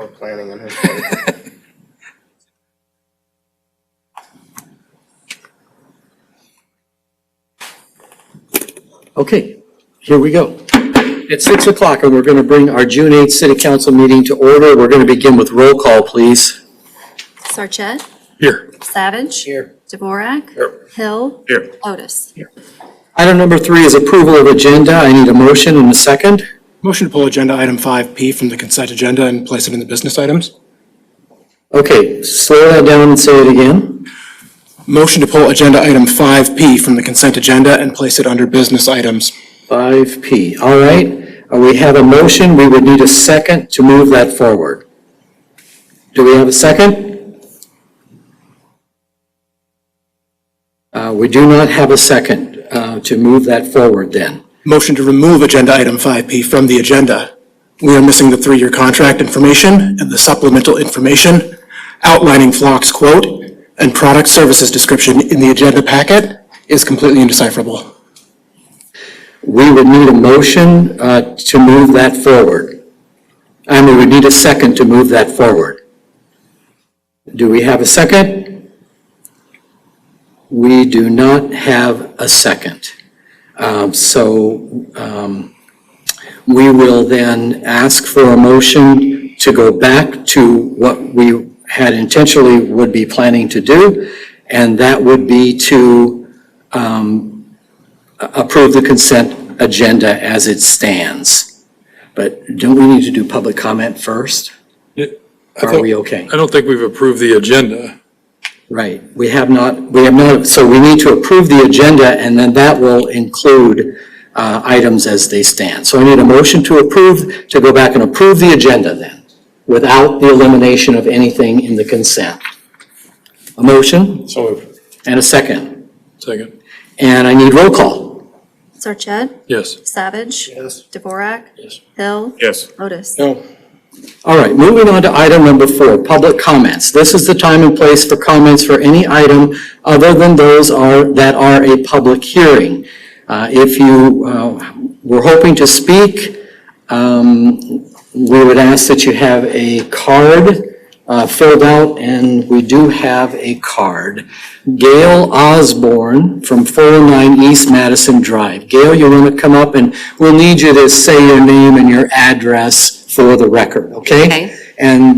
poor planning on his part. Okay, here we go. It's 6 o'clock and we're going to bring our June 8th City Council meeting to order. We're going to begin with roll call, please. Sarchet? Here. Savage? Here. Dvorak? Here. Hill? Here. Otis? Here. Item number 3 is approval of agenda. I need a motion and a second. Motion to pull agenda item 5P from the consent agenda and place it in the business items. Okay, slow that down and say it again. Motion to pull agenda item 5P from the consent agenda and place it under business items. 5P. All right. We have a motion. We would need a second to move that forward. Do we have a second? We do not have a second to move that forward then. Motion to remove agenda item 5P from the agenda. We are missing the 3-year contract information and the supplemental information outlining Flock's quote and product services description in the agenda packet is completely indecipherable. We would need a motion to move that forward. And we would need a second to move that forward. Do we have a second? We do not have a second. We will then ask for a motion to go back to what we had intentionally would be planning to do, and that would be to approve the consent agenda as it stands. But don't we need to do public comment first? Are we okay? I don't think we've approved the agenda. Right, we have not, so we need to approve the agenda and then that will include items as they stand. So I need a motion to approve, to go back and approve the agenda then, without the elimination of anything in the consent. A motion? So and a second. Second. And I need roll call. Sarchet? Yes. Savage? Yes. Dvorak? Yes. Hill? Yes. Otis? No. All right, moving on to item number 4, public comments. This is the time and place for comments for any item other than those that are a public hearing. If you were hoping to speak, we would ask that you have a card filled out, and we do have a card. Gail Osborne from 409 East Madison Drive. Gail, you want to come up and we'll need you to say your name and your address for the record, okay? Okay. And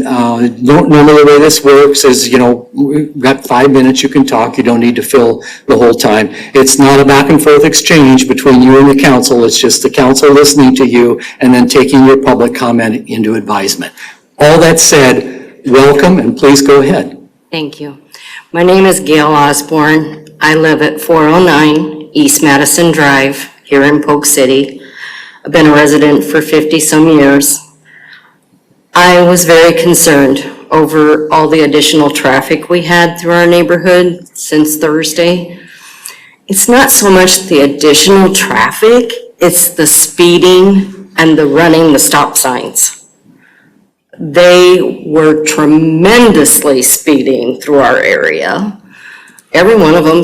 normally the way this works is, we've got 5 minutes, you can talk, you don't need to fill the whole time. It's not a back and forth exchange between you and the council, it's just the council listening to you and then taking your public comment into advisement. All that said, welcome and please go ahead. Thank you. My name is Gail Osborne. I live at 409 East Madison Drive here in Polk City. I've been a resident for 50-some years. I was very concerned over all the additional traffic we had through our neighborhood since Thursday. It's not so much the additional traffic, it's the speeding and the running the stop signs. They were tremendously speeding through our area. Every one of them,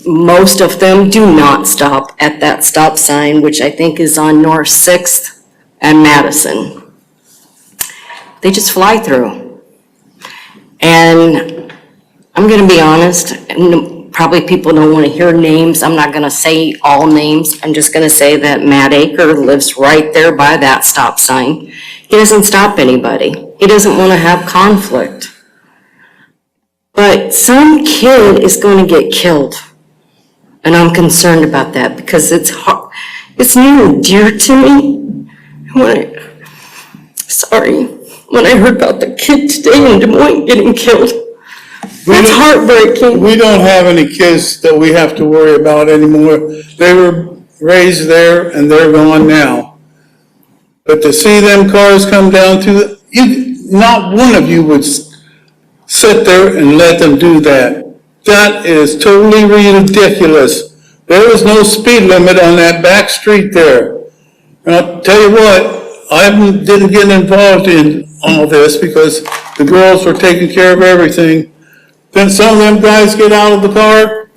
most of them do not stop at that stop sign, which I think is on North 6th and Madison. They just fly through. And I'm going to be honest, and probably people don't want to hear names. I'm not going to say all names. I'm just going to say that Matt Aker lives right there by that stop sign. He doesn't stop anybody. He doesn't want to have conflict. But some kid is going to get killed. And I'm concerned about that because it's hard. It's near and dear to me. When I heard about the kid today in Des Moines getting killed, that's heartbreaking. We don't have any kids that we have to worry about anymore. They were raised there and they're gone now. But to see them cars come down through, not one of you would sit there and let them do that. That is totally ridiculous. There is no speed limit on that back street there. And I'll tell you what, I didn't get involved in all this because the girls were taking care of everything. Then some of them guys get out of the car,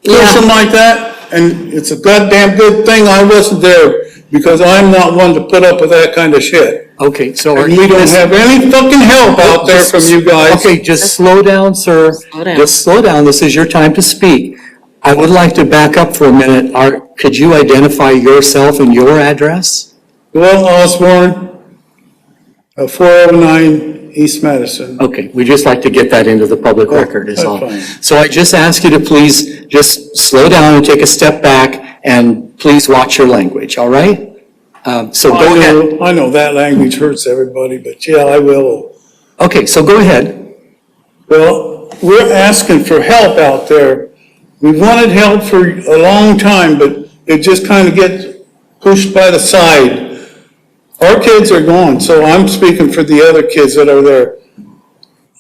something like that, and it's a goddamn good thing I wasn't there. because I'm not one to put up with that kind of shit. Okay, so. And we don't have any fucking help out there from you guys. Okay, just slow down, sir. Slow down. Just slow down. This is your time to speak. I would like to back up for a minute. Could you identify yourself and your address? Will Osborne, 409 East Madison. Okay, we just like to get that into the public record is that's all. fine. So I just ask you to please just slow down and take a step back and please watch your language, all right? So go ahead. I know that language hurts everybody, but yeah, I will. Okay, so go ahead. Well, we're asking for help out there. We've wanted help for a long time, but it just kind of gets pushed by the side. Our kids are gone, so I'm speaking for the other kids that are there.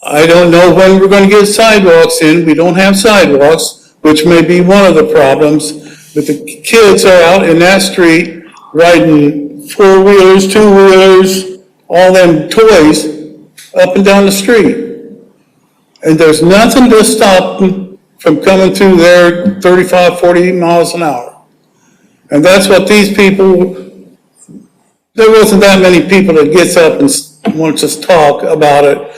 I don't know when we're going to get sidewalks in. We don't have sidewalks, which may be one of the problems. But the kids are out in that street riding four-wheelers, two-wheelers, all them toys up and down the street. And there's nothing to stop them from coming through there 35, 40 miles an hour. And that's what these people, there wasn't that many people that gets up and wants us to talk about it.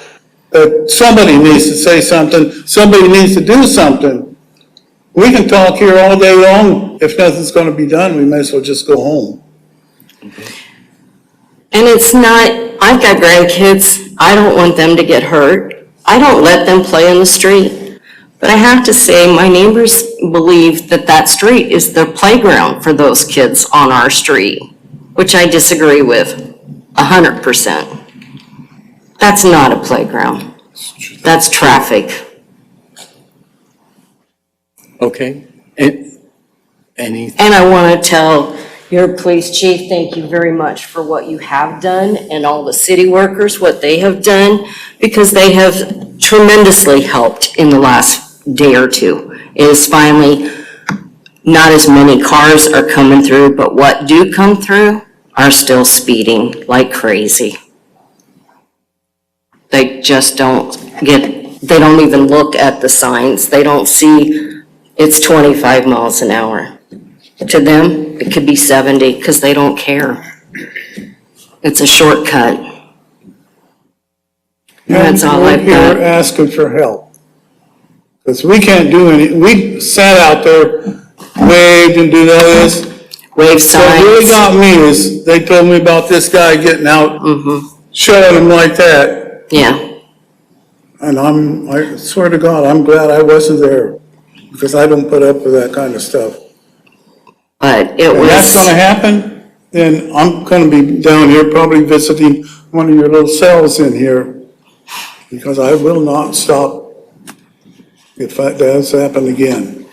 But somebody needs to say something, somebody needs to do something. We can talk here all day long. If nothing's going to be done, we may as well just go home. And it's not, I've got grandkids, I don't want them to get hurt. I don't let them play in the street. But I have to say, my neighbors believe that that street is the playground for those kids on our street, which I disagree with 100%. That's not a playground. That's traffic. Okay. Any? And I want to tell your police chief, thank you very much for what you have done, and all the city workers, what they have done, because they have tremendously helped in the last day or two. It is finally, not as many cars are coming through, but what do come through are still speeding like crazy. They just don't they don't even look at the signs. They don't see it's 25 miles an hour. To them, it could be 70 because they don't care. It's a shortcut. That's all I've We're here got. asking for help. Because we can't do any, we sat out there, waved and did all this. Wave What really signs. got me is, they told me about this guy getting out, showing him like that. Yeah, And I swear to God, I'm glad I wasn't there, because I don't put up with that kind of stuff. but it If that's was, gonna happen, then I'm gonna be down here probably visiting one of your little cells in here, because I will not stop if that does happen again.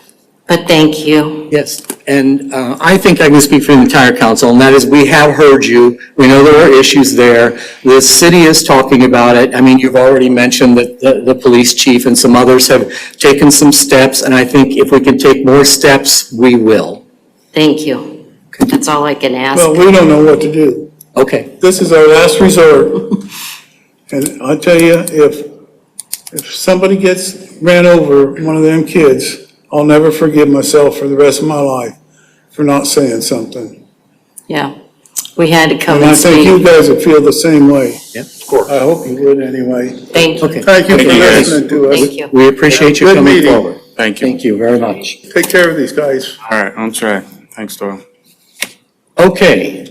but thank you. Yes, and I think I can speak for the entire council, and that is, we have heard you. We know there are issues there. The city is talking about it. I mean, you've already mentioned that the police chief and some others have taken some steps, and I think if we can take more steps, we will. Thank you. That's all I can ask. Well, we don't know what to do. Okay, This is our last resort. And I tell you, if somebody gets ran over, one of them kids, I'll never forgive myself for the rest of my life for not saying something. Yeah, we had to come And I and think you speak. guys would feel the same way. yeah, of course. I hope you would anyway. Thank you. Okay, Thank you for Thank you, guys. listening to us. Thank you. we appreciate you Good coming meeting. forward. Thank you. Thank you very much. Take care of these guys. All right, I'll try. Thanks, Doyle. Okay,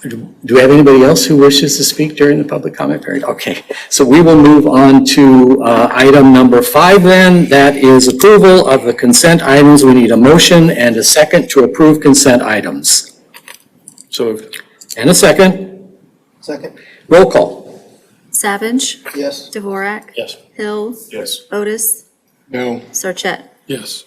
do we have anybody else who wishes to speak during the public comment period? Okay, so we will move on to item number 5 then. That is approval of the consent items. We need a motion and a second to approve consent items. So, And a second. Second. Roll call. Savage, Yes. Dvorak, yes. Hill, Yes. Otis, No. Sarchet. Yes.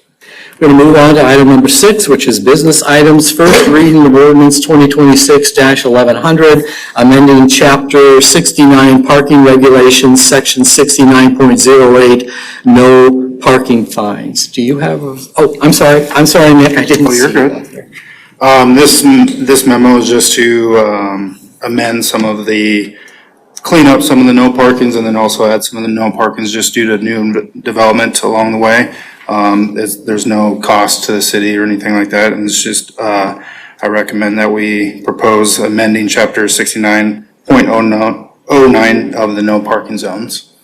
We're going to move on to item number 6, which is business items. First reading of ordinance 2026-1100, amending chapter 69 parking regulations, section 69.08, no parking fines. Do you have a, oh, I'm sorry, Nick, I didn't see you're you good. back there. This memo is just to amend some of the, clean up some of the no parkings and then also add some of the no parkings just due to new development along the way. There's no cost to the city or anything like that, and it's just, I I recommend that we propose amending chapter 69.09 of the no parking zones.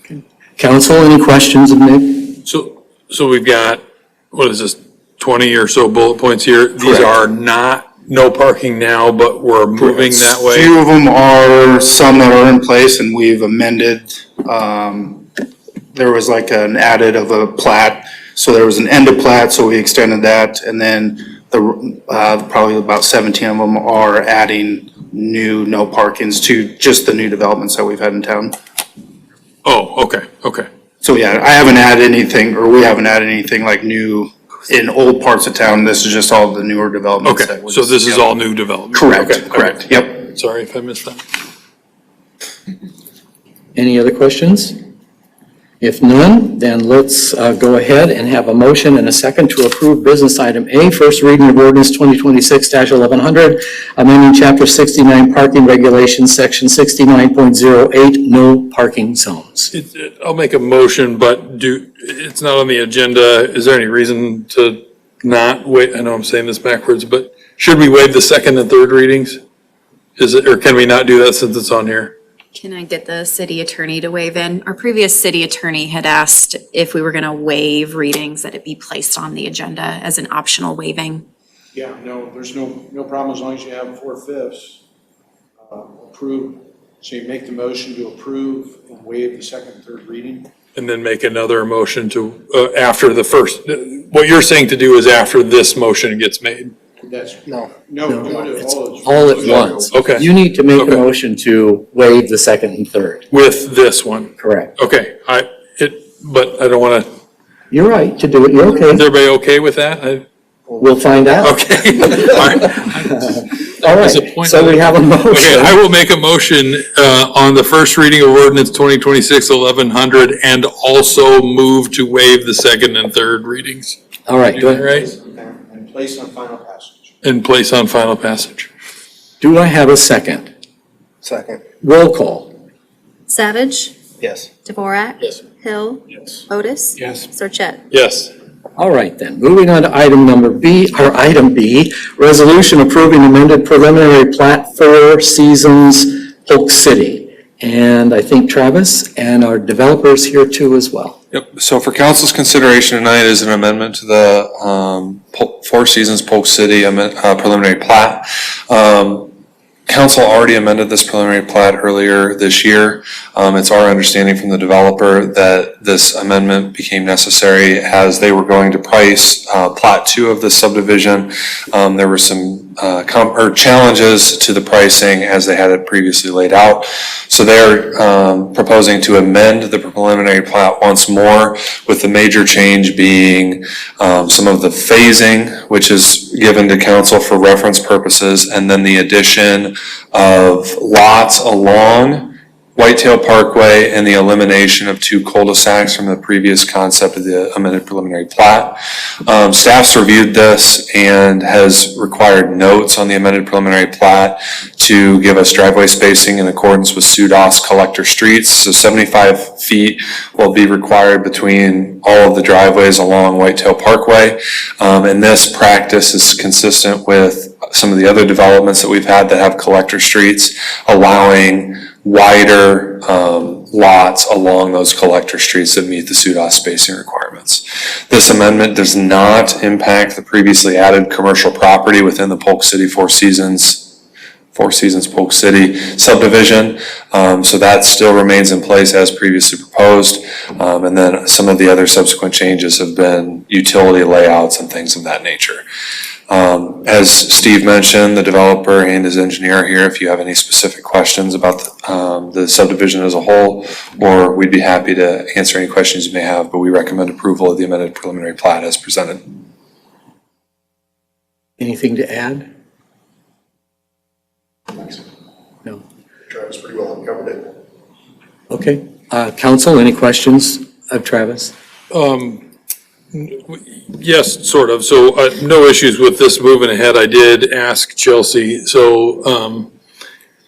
Council, any questions of Nick? So we've got, what is this, 20 or so bullet points here? These Correct. are not no parking now, but we're moving that way. Few of them are some that are in place and we've amended. There was like an added of a plat, so there was an end of plat, so we extended that. And then probably about 17 of them are adding new no parkings to just the new developments that we've had in town. Oh, okay. So yeah, I haven't added anything, or we haven't added anything like new in old parts of town. This is just all the newer developments. Okay, that was- so this is yeah. all new development? Correct, Okay, correct, okay. yep. Sorry if I missed that. Any other questions? If none, then let's go ahead and have a motion and a second to approve business item A, first reading of ordinance 2026-1100, amending chapter 69 parking regulations, section 69.08, no parking zones. I'll make a motion, but it's not on the agenda. Is there any reason to not wait? I know I'm saying this backwards, but should we waive the second and third readings? Or can we not do that since it's on here? Can I get the city attorney to weigh in? Our previous city attorney had asked if we were going to waive readings, that it be placed on the agenda as an optional waiving. Yeah, no, there's no problem as long as you have 4/5 approved. So you make the motion to approve and waive the second and third reading. And then make another motion to, after the first, what you're saying to do is after this motion gets made. That's, No. no, do it All at once. Okay. You need to make a Okay. motion to waive the second and third. With this one. Correct. Okay, but I don't want to, You're right to do it. You're is okay. everybody okay with that? We'll find out. Okay. All right. All right. Disappointed. So we have a motion. Okay, I will make a motion on the first reading of ordinance 2026-1100 and also move to waive the second and third readings. All right. Is Do that I, right? and place on final passage. And place on final passage. do I have a second? Second. Roll call. Savage, Yes. Dvorak. Yes. Hill. Yes. Otis. Yes. Sarchet. Yes. All right then, moving on to item B, resolution approving amended preliminary plat 4 Seasons Polk City. And I think Travis and our developers here too as well. Yep, so for council's consideration tonight is an amendment to the Four Seasons Polk City preliminary plat. Council already amended this preliminary plat earlier this year. It's our understanding from the developer that this amendment became necessary as they were going to price plat 2 of the subdivision. There were some challenges to the pricing as they had it previously laid out. So they're proposing to amend the preliminary plat once more, with the major change being some of the phasing, which is given to council for reference purposes, and then the addition of lots along Whitetail Parkway and the elimination of 2 cul-de-sacs from the previous concept of the amended preliminary plat. Staff's reviewed this and has required notes on the amended preliminary plat to give us driveway spacing in accordance with SUDAS collector streets. So 75 feet will be required between all of the driveways along Whitetail Parkway. And this practice is consistent with some of the other developments that we've had that have collector streets, allowing wider lots along those collector streets that meet the SUDAS spacing requirements. This amendment does not impact the previously added commercial property within the Polk City Four Seasons Polk City subdivision. So that still remains in place as previously proposed. And then some of the other subsequent changes have been utility layouts and things of that nature. As Steve mentioned, the developer and his engineer here, if you have any specific questions about the subdivision as a whole, or we'd be happy to answer any questions you may have, but we recommend approval of the amended preliminary plat as presented. Anything to add? No. Travis pretty well covered it. Okay. Council, any questions of Travis? Yes, sort of. So no issues with this moving ahead. I did ask Chelsea, so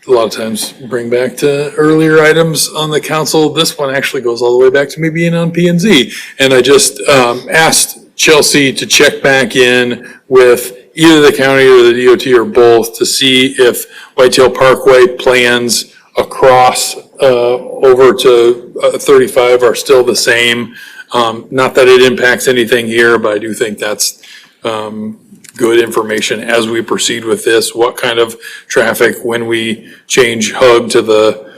a lot of times bring back to earlier items on the council. This one actually goes all the way back to me being on P&Z. And I just asked Chelsea to check back in with either the county or the DOT or both to see if Whitetail Parkway plans across, over to 35 are still the same. Not that it impacts anything here, but I do think that's, good information as we proceed with this. What kind of traffic when we change HUG to the,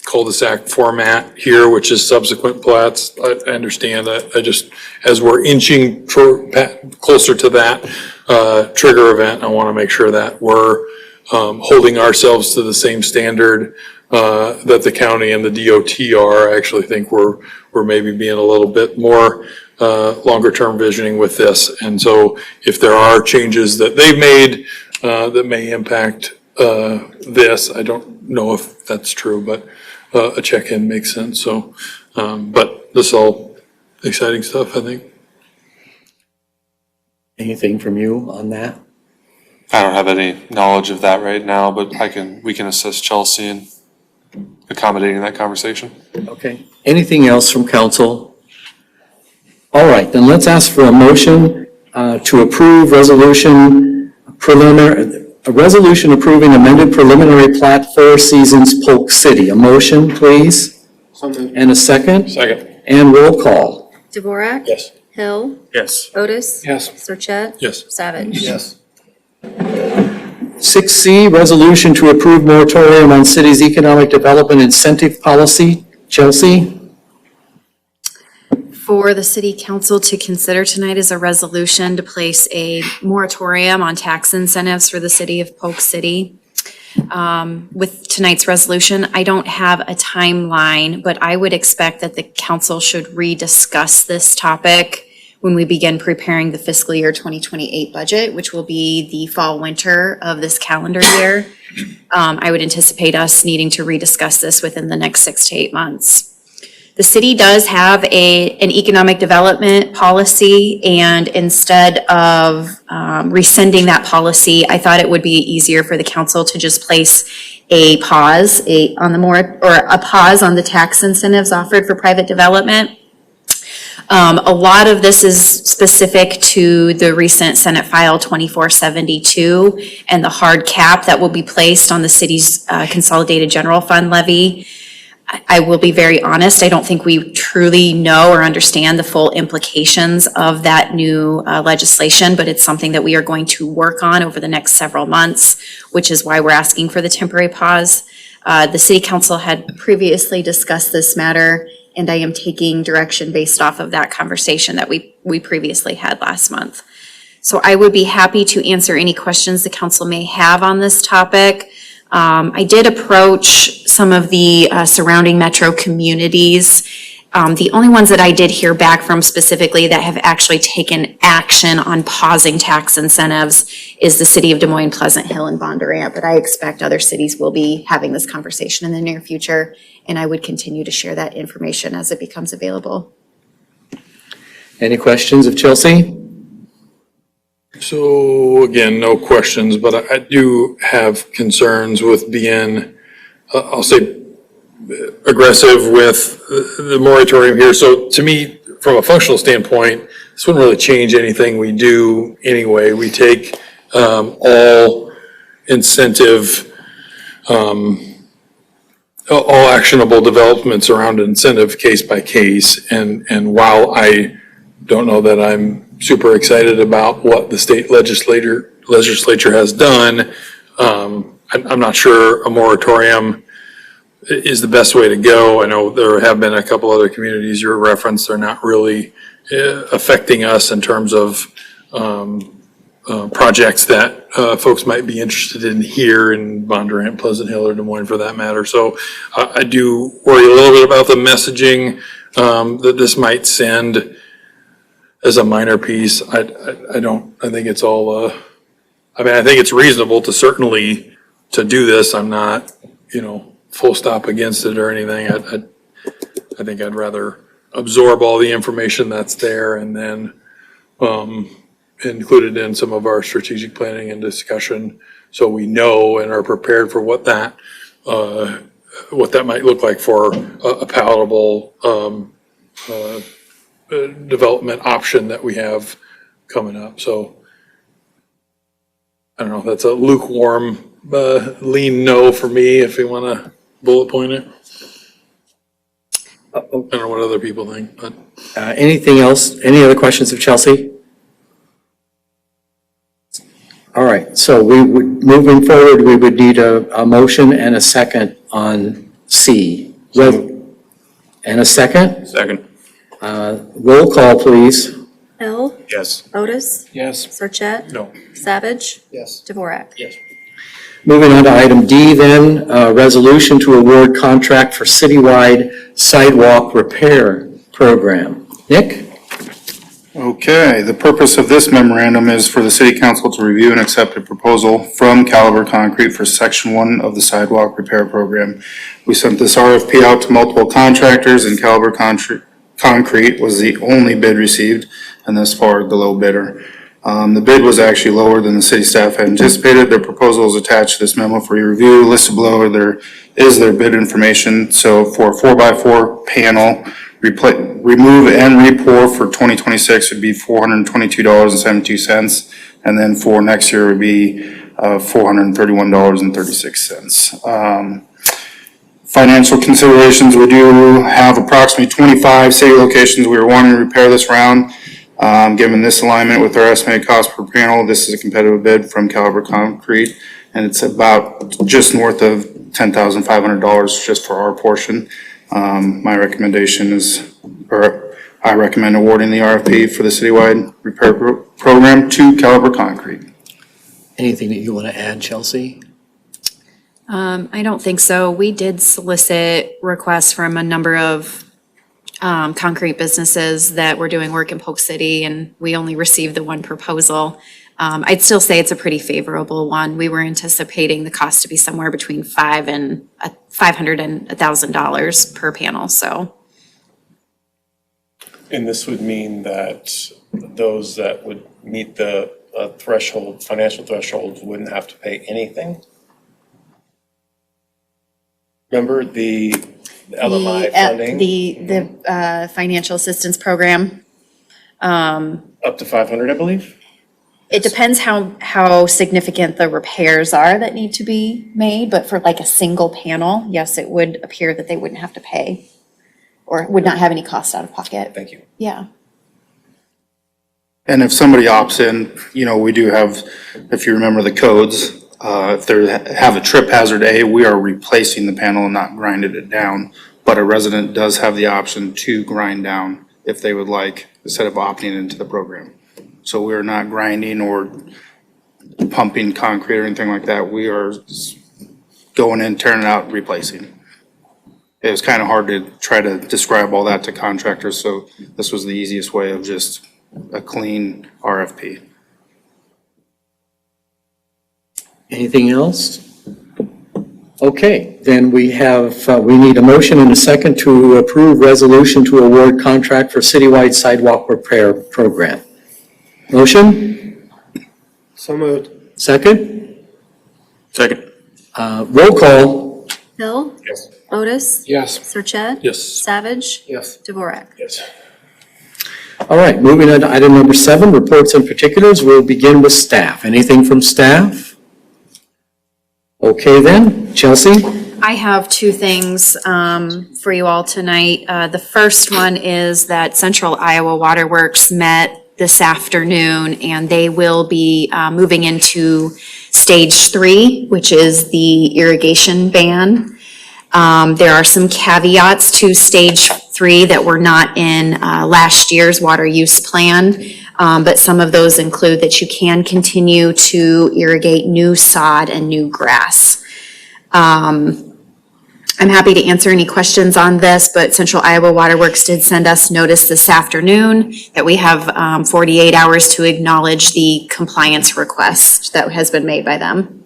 cul-de-sac format here, which is subsequent plats. I understand that. I just, as we're inching closer to that trigger event, I want to make sure that we're holding ourselves to the same standard that the county and the DOT are. I actually think we're maybe being a little bit more longer-term visioning with this. And so if there are changes that they've made that may impact this, I don't know if that's true, but a check-in makes sense. So, but this is all exciting stuff, I think. Anything from you on that? I don't have any knowledge of that right now, but we can assist Chelsea in accommodating that conversation. Okay. Anything else from council? All right, then let's ask for a motion to approve a resolution approving amended preliminary plat, Four Seasons Polk City. A motion, please? And a second? Second. And roll call. Dvorak? Yes. Hill? Yes. Otis? Yes. Sarchet? Yes. Savage? Yes. 6C, resolution to approve moratorium on city's economic development incentive policy. Chelsea? For the city council to consider tonight is a resolution to place a moratorium on tax incentives for the city of Polk City. With tonight's resolution, I don't have a timeline, but I would expect that the council should rediscuss this topic when we begin preparing the fiscal year 2028 budget, which will be the fall winter of this calendar year. I would anticipate us needing to rediscuss this within the next 6 to 8 months. The city does have an economic development policy, and instead of rescinding that policy, I thought it would be easier for the council to just place a pause on the tax incentives offered for private development. A lot of this is specific to the recent Senate File 2472 and the hard cap that will be placed on the city's consolidated general fund levy. I will be very honest, I don't think we truly know or understand the full implications of that new legislation, but it's something that we are going to work on over the next several months, which is why we're asking for the temporary pause. The city council had previously discussed this matter, and I am taking direction based off of that conversation that we previously had last month. So I would be happy to answer any questions the council may have on this topic. I did approach some of the surrounding metro communities. The only ones that I did hear back from specifically that have actually taken action on pausing tax incentives is the city of Des Moines, Pleasant Hill, and Bondurant, but I expect other cities will be having this conversation in the near future, and I would continue to share that information as it becomes available. Any questions of Chelsea? So again, no questions, but I do have concerns with being, I'll say, aggressive with the moratorium here. So to me, from a functional standpoint, this wouldn't really change anything we do anyway. We take all incentive, all actionable developments around incentive case by case. And while I don't know that I'm super excited about what the state legislature has done, I'm not sure a moratorium is the best way to go. I know there have been a couple other communities you referenced. They're not really affecting us in terms of projects that folks might be interested in here in Bondurant, Pleasant Hill, or Des Moines for that matter. So I do worry a little bit about the messaging that this might send as a minor piece. I think it's all, I think it's reasonable to certainly to do this. I'm not, full stop against it or anything. I think I'd rather absorb all the information that's there and then include it in some of our strategic planning and discussion so we know and are prepared for what that might look like for a palatable development option that we have coming up. So I don't know, that's a lukewarm, lean no for me if you want to bullet point it. I don't know what other people think, but. Anything else? Any other questions of Chelsea? All right, so moving forward, we would need a motion and a second on C. And a second? Second. Roll call, please. Hill. Yes. Otis. Yes. Sarchet. No. Savage. Yes. Dvorak. Yes. Moving on to item D then, resolution to award contract for citywide sidewalk repair program. Nick? Okay, the purpose of this memorandum is for the city council to review and accept a proposal from Caliber Concrete for section 1 of the sidewalk repair program. We sent this RFP out to multiple contractors, and Caliber Concrete was the only bid received, and thus far the low bidder. The bid was actually lower than the city staff had anticipated. Their proposal is attached to this memo for your review. Listed below there is their bid information. So for a 4x4 panel, remove and re-pour for 2026 would be $422.72. And then for next year would be $431.36. Financial considerations, we do have approximately 25 city locations we are wanting to repair this round. Given this alignment with our estimated cost per panel, this is a competitive bid from Caliber Concrete, and it's about just north of $10,500 just for our portion. My recommendation is, or I recommend awarding the RFP for the citywide repair program to Caliber Concrete. Anything that you want to add, Chelsea? I don't think so. We did solicit requests from a number of concrete businesses that were doing work in Polk City, and we only received the one proposal. I'd still say it's a pretty favorable one. We were anticipating the cost to be somewhere between $500 and $1,000 per panel, so. And this would mean that those that would meet the threshold, financial threshold, wouldn't have to pay anything? Remember the LMI funding? The financial assistance program. Up to 500, I believe? It depends how significant the repairs are that need to be made, but for like a single panel, yes, it would appear that they wouldn't have to pay or would not have any cost out of pocket. Thank you. Yeah. And if somebody opts in, we do have, if you remember the codes, if they have a trip hazard A, we are replacing the panel and not grinding it down. But a resident does have the option to grind down if they would like, instead of opting into the program. So we're not grinding or pumping concrete or anything like that. We are going in, turning it out, replacing. It was kind of hard to try to describe all that to contractors, so this was the easiest way of just a clean RFP. Anything else? Okay, then we need a motion and a second to approve resolution to award contract for citywide sidewalk repair program. Motion? So moved. Second? Second. Roll call. Hill. Yes. Otis. Yes. Sarchet. Yes. Savage. Yes. Dvorak. Yes. All right, moving on to item number 7, reports and particulars. We'll begin with staff. Anything from staff? Okay then, Chelsea? I have two things for you all tonight. The first one is that Central Iowa Waterworks met this afternoon, and they will be moving into stage 3, which is the irrigation ban. There are some caveats to stage 3 that were not in last year's water use plan, but some of those include that you can continue to irrigate new sod and new grass. I'm happy to answer any questions on this, but Central Iowa Waterworks did send us notice this afternoon that we have 48 hours to acknowledge the compliance request that has been made by them.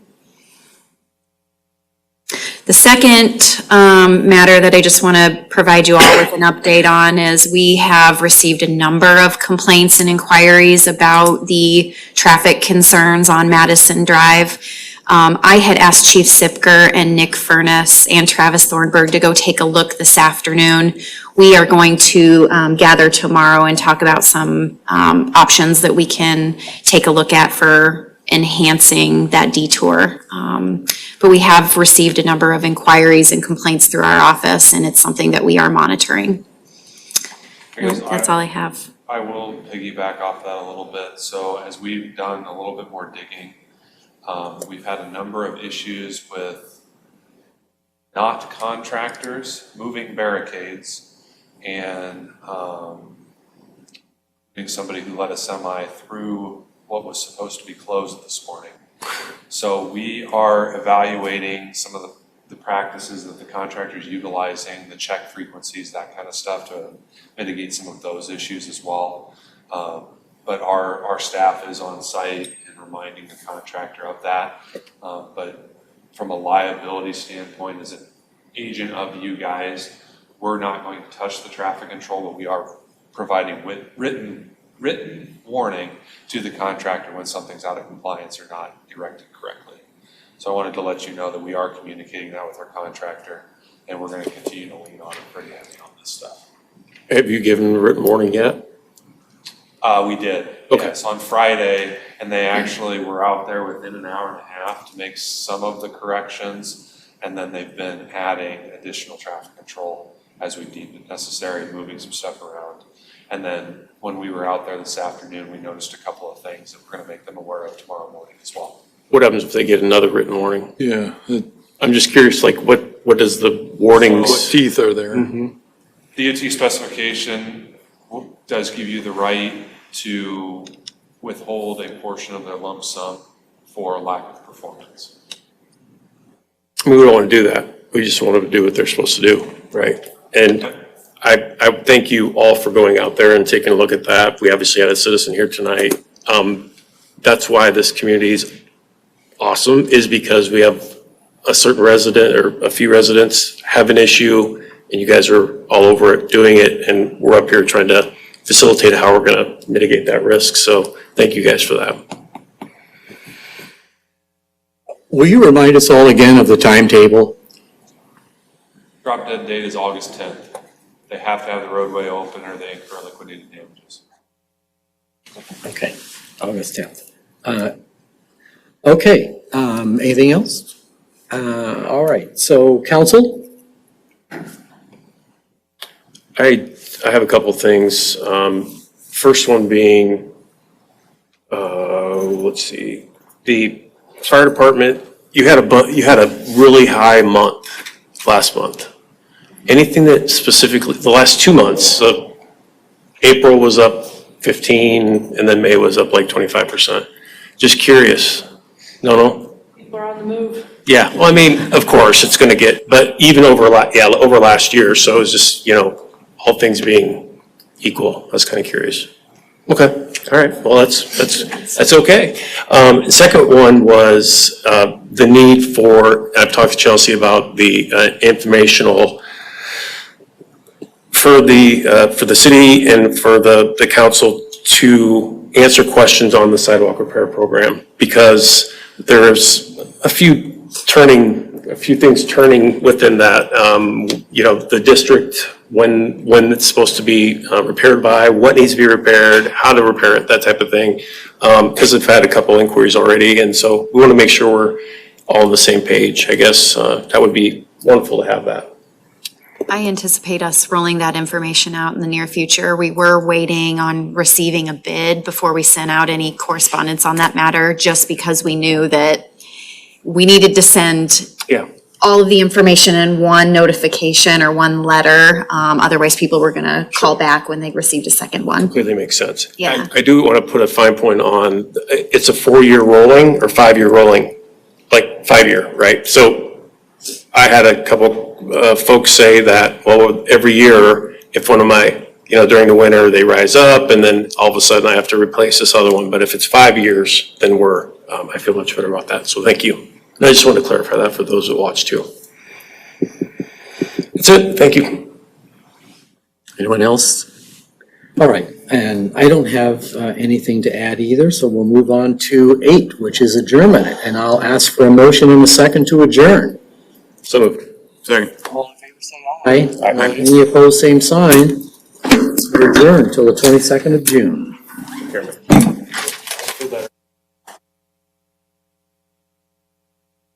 The second matter that I just want to provide you all with an update on is we have received a number of complaints and inquiries about the traffic concerns on Madison Drive. I had asked Chief Sipker and Nick Furness and Travis Thornburg to go take a look this afternoon. We are going to gather tomorrow and talk about some options that we can take a look at for enhancing that detour. But we have received a number of inquiries and complaints through our office, and it's something that we are monitoring. That's all I have. I will piggyback off that a little bit. So as we've done a little bit more digging, we've had a number of issues with not contractors moving barricades and being somebody who led a semi through what was supposed to be closed this morning. So we are evaluating some of the practices that the contractor's utilizing, the check frequencies, that kind of stuff to mitigate some of those issues as well. But our staff is on site and reminding the contractor of that. But from a liability standpoint, as an agent of you guys, we're not going to touch the traffic control, but we are providing written warning to the contractor when something's out of compliance or not directed correctly. So I wanted to let you know that we are communicating that with our contractor, and we're going to continue to lean on it pretty heavy on this stuff. Have you given written warning yet? We did. Okay. Yes, on Friday, and they actually were out there within an hour and a half to make some of the corrections, and then they've been adding additional traffic control as we deem it necessary, moving some stuff around. And then when we were out there this afternoon, we noticed a couple of things that we're going to make them aware of tomorrow morning as well. What happens if they get another written warning? Yeah, I'm just curious, like what is the warnings? what teeth are there? DOT specification does give you the right to withhold a portion of their lump sum for lack of performance. We don't want to do that. We just want them to do what they're supposed to do, right? And I thank you all for going out there and taking a look at that. We obviously had a citizen here tonight. That's why this community is awesome, is because we have a certain resident or a few residents have an issue and you guys are all over it doing it, and we're up here trying to facilitate how we're going to mitigate that risk. So thank you guys for that. Will you remind us all again of the timetable? Drop dead date is August 10th. They have to have the roadway open or they incur liquidated damages. Okay, August 10th. Okay, anything else? All right, so council? I have a couple things. First one being, let's see, the fire department, you had a really high month last month. Anything that specifically, the last 2 months, so April was up 15 and then May was up like 25%. Just curious. No? People are on the move. Yeah, well, I mean, of course, it's gonna get, but even over last year, so it's just, all things being equal, I was kind of curious. Okay, all right, well, that's okay. Second one was the need for, I've talked to Chelsea about the informational for the city and for the council to answer questions on the sidewalk repair program, because there's a few things turning within that. The district, when it's supposed to be repaired by, what needs to be repaired, how to repair it, that type of thing. Because I've had a couple inquiries already, and so we want to make sure we're all on the same page. I guess that would be wonderful to have that. I anticipate us rolling that information out in the near future. We were waiting on receiving a bid before we sent out any correspondence on that matter, just because we knew that we needed to send all of the information in one notification or one letter. Otherwise, people were going to call back when they received a second one. Clearly makes sense. Yeah. I do want to put a fine point on, it's a 4-year rolling or 5-year rolling, like 5-year, right? So I had a couple folks say that, well, every year, if one of my, during the winter, they rise up and then all of a sudden I have to replace this other one. But if it's 5 years, then I feel much better about that. So thank you. And I just wanted to clarify that for those that watch too. That's it. Thank you. Anyone else? All right, and I don't have anything to add either, so we'll move on to 8, which is adjournment. And I'll ask for a motion in a second to adjourn. So moved. Second. All in favor, say aye. Aye. Any opposed, same sign. We're adjourned until the 22nd of June. Take care, man.